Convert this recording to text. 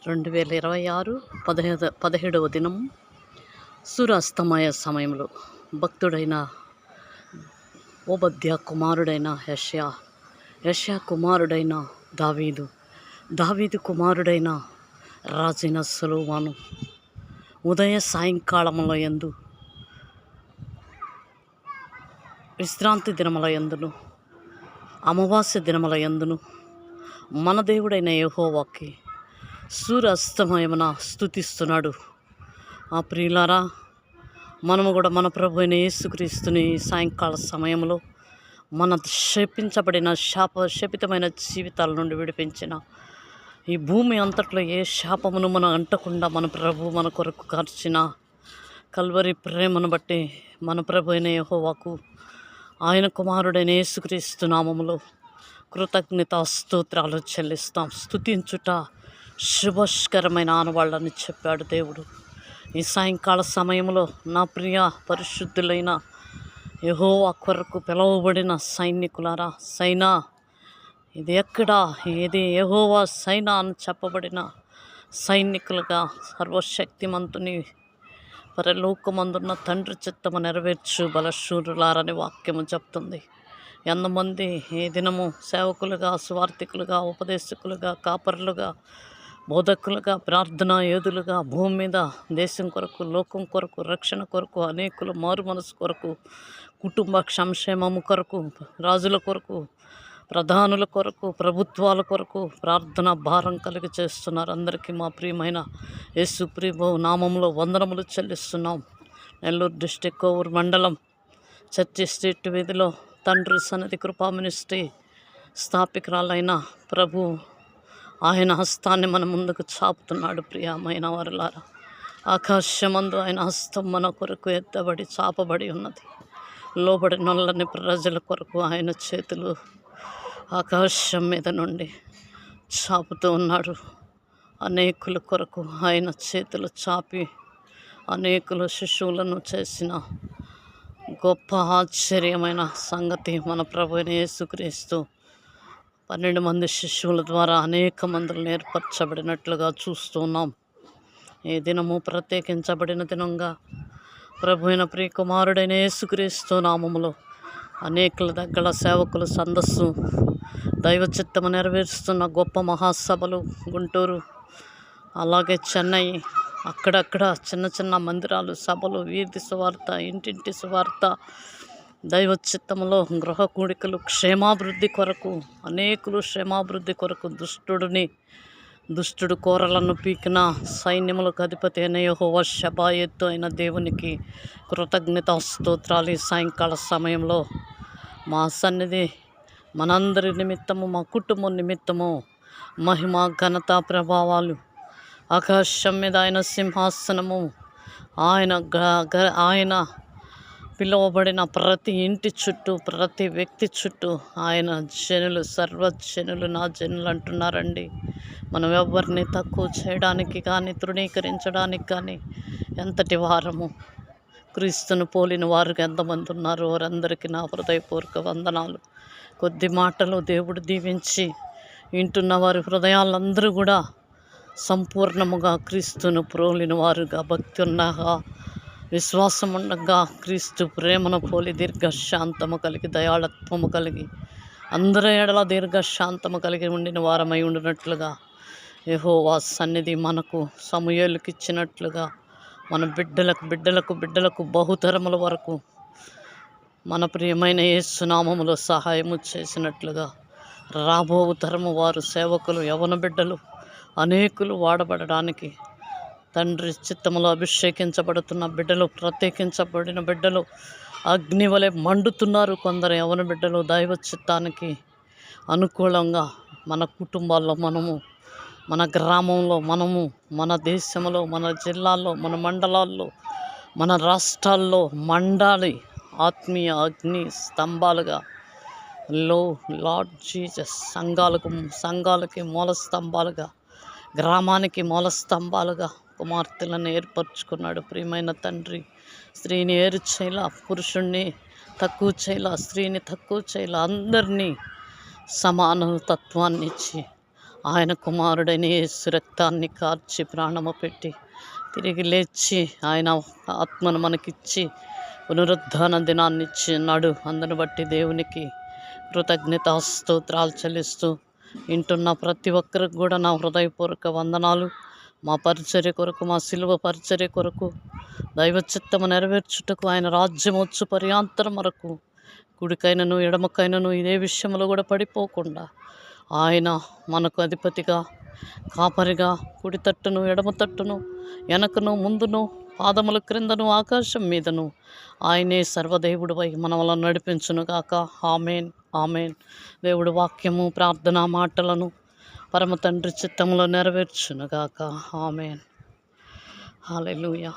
2026 17వ దినం సూర్యాస్తమయ సమయంలో భక్తుడైన ఓబద్య కుమారుడైన యెషయా కుమారుడైన దావీదు కుమారుడైన రాజైన సొలొమోను ఉదయ సాయంకాలముల యందు విశ్రాంతి దినముల యందును అమావాస్య దినముల యందును మన దేవుడైన యెహోవాకి సూర్యాస్తమయమున స్తుతిస్తున్నాడు. ఆ ప్రియులారా, మనము కూడా మన ప్రభు అయిన యేసుక్రీస్తుని సాయంకాల సమయంలో మన శపితమైన జీవితాల నుండి విడిపించిన ఈ భూమి అంతట్లో ఏ శాపమును మనం అంటకుండా మన ప్రభు మన కొరకు కార్చిన కల్వరి ప్రేమను బట్టి మన ప్రభు అయిన యెహోవాకు ఆయన కుమారుడైన యేసుక్రీస్తు నామములో కృతజ్ఞతా స్తోత్రాలు చెల్లిస్తాం. స్తుతించుట శుభస్కరమైన ఆనవాళ్ళని చెప్పాడు దేవుడు. ఈ సాయంకాల సమయంలో నా ప్రియ పరిశుద్ధులైన యెహోవా కొరకు పిలువబడిన సైనికులారా, ఇది ఏది యెహోవా సైనా అని చెప్పబడిన సైనికులుగా సర్వశక్తిమంతుని పరలోకమందున్న తండ్రి చిత్తము నెరవేర్చు బలశూరులారని వాక్యము చెప్తుంది. ఎంతమంది ఈ దినము సేవకులుగా, స్వార్థికులుగా, ఉపదేశకులుగా, కాపరులుగా, బోధకులుగా, ప్రార్థనా యోధులుగా భూమి మీద దేశం కొరకు, లోకం కొరకు, రక్షణ కొరకు, అనేకులు మారు మనసు కొరకు, కుటుంబ సంక్షేమము కొరకు, రాజుల కొరకు, ప్రధానుల కొరకు, ప్రభుత్వాల కొరకు ప్రార్థన భారం కలిగి చేస్తున్నారు. అందరికీ మా ప్రియమైన యేసు ప్రియ నామంలో వందనములు చెల్లిస్తున్నాం. నెల్లూరు డిస్టిక్ కోవూరు మండలం చర్చి స్ట్రీట్ వీధిలో తండ్రి సన్నిధి కృపా మినిస్ట్రీ స్థాపికురాలైన ప్రభు ఆయన హస్తాన్ని మన ముందుకు చాపుతున్నాడు. ప్రియమైన వారులారా, ఆకాశమందు ఆయన హస్తం మన కొరకు ఎత్తబడి చాపబడి ఉన్నది. లోబడి నొల్లని ప్రజల కొరకు ఆయన చేతులు ఆకాశం మీద నుండి చాపుతూ ఉన్నాడు. అనేకుల కొరకు ఆయన చేతులు చాపి అనేకుల శిశువులను చేసిన గొప్ప ఆశ్చర్యమైన సంగతి మన ప్రభు అయిన యేసుక్రీస్తు 12 మంది శిష్యుల ద్వారా అనేక మందులు ఏర్పరచబడినట్లుగా చూస్తున్నాం. ఈ దినము ప్రత్యేకించబడిన దినంగా ప్రభు అయిన ప్రియ కుమారుడైన యేసుక్రీస్తు నామములో అనేకుల దగ్గర సేవకులు సందస్సు, దైవ చిత్తము నెరవేరుస్తున్న గొప్ప మహాసభలు గుంటూరు, అలాగే చెన్నై, అక్కడక్కడ చిన్న చిన్న మందిరాలు, సభలు, వీధి సువార్త, ఇంటింటి సువార్త, దైవ చిత్తములో గృహ కూడికలు, క్షేమాభివృద్ధి కొరకు, అనేకులు క్షేమాభివృద్ధి కొరకు దుష్టుడు కోరలను పీకిన సైన్యములకు అధిపతి అయిన యెహోవా షబాయెత్తు అయిన దేవునికి కృతజ్ఞతా స్తోత్రాలు. ఈ సాయంకాల సమయంలో మా సన్నిధి మనందరి నిమిత్తము, మా కుటుంబం నిమిత్తము మహిమ, ఘనత, ప్రభావాలు, ఆకాశం మీద ఆయన సింహాసనము, ఆయన పిలువబడిన ప్రతి ఇంటి చుట్టూ, ప్రతి వ్యక్తి చుట్టూ ఆయన జనులు, సర్వజనులు నా జనులు అంటున్నారండి. మనం ఎవరిని తక్కువ చేయడానికి కానీ, తృణీకరించడానికి కానీ ఎంతటి వారము. క్రీస్తును పోలిన వారు ఎంతమంది ఉన్నారు? వారందరికీ నా హృదయపూర్వక వందనాలు. కొద్ది మాటలు దేవుడు దీవించి వింటున్న వారి హృదయాలందరూ కూడా సంపూర్ణముగా క్రీస్తును పోలిన వారుగా, భక్తి ఉన్నగా, విశ్వాసం ఉండగా, క్రీస్తు ప్రేమను పోలి దీర్ఘశాంతము కలిగి, దయాళత్వము కలిగి, అందరి ఎడల దీర్ఘశాంతము కలిగి ఉండిన వారమై ఉండినట్లుగా యెహోవా సన్నిధి మనకు సమూయేలుకి ఇచ్చినట్లుగా మన బిడ్డలకు బహుతరముల వరకు మన ప్రియమైన యేసు నామములో సహాయము చేసినట్లుగా రాబో తరము వారు, సేవకులు, యవన బిడ్డలు అనేకులు వాడబడడానికి తండ్రి చిత్తములో అభిషేకించబడుతున్న బిడ్డలు, ప్రత్యేకించబడిన బిడ్డలు అగ్ని వలె మండుతున్నారు. కొందరు యవన బిడ్డలు దైవ చిత్తానికి అనుకూలంగా మన కుటుంబాల్లో మనము, మన గ్రామంలో మనము, మన దేశంలో, మన జిల్లాల్లో, మన మండలాల్లో, మన రాష్ట్రాల్లో మండాలి. ఆత్మీయ అగ్ని స్తంభాలుగా లార్డ్ జీసస్ సంఘాలకి మూల స్తంభాలుగా, గ్రామానికి మూల స్తంభాలుగా కుమార్తెలను ఏర్పరచుకున్నాడు. ప్రియమైన తండ్రి స్త్రీని ఏరు చేయలా, పురుషుణ్ణి తక్కువ చేయలా, స్త్రీని తక్కువ చేయలా, అందరినీ సమాన తత్వాన్ని ఇచ్చి ఆయన కుమారుడైన యేసు రక్తాన్ని కార్చి ప్రాణము పెట్టి తిరిగి లేచి ఆయన ఆత్మను మనకిచ్చి పునరుద్ధాన దినాన్ని ఇచ్చినాడు. అందును బట్టి దేవునికి కృతజ్ఞతా స్తోత్రాలు చెల్లిస్తూ వింటున్న ప్రతి ఒక్కరికి కూడా నా హృదయపూర్వక వందనాలు. మా పరిచర్య కొరకు, మా సిలువ పరిచర్య కొరకు, దైవ చిత్తము నెరవేర్చుటకు, ఆయన రాజ్యం వచ్చు పర్యాంతరం వరకు కుడికైనను ఎడమకైనను ఇదే విషయంలో కూడా పడిపోకుండా ఆయన మనకు అధిపతిగా, కాపరిగా, కుడి తట్టును ఎడమ తట్టును వెనకను ముందును పాదముల క్రిందను ఆకాశం మీదను ఆయనే సర్వదేవుడిపై మనవలను నడిపించునుగాక. Amen, amen. దేవుడు వాక్యము, ప్రార్థనా మాటలను పరమ తండ్రి చిత్తములో నెరవేర్చునుగాక. ఆమెన్. హల్లెలూయా.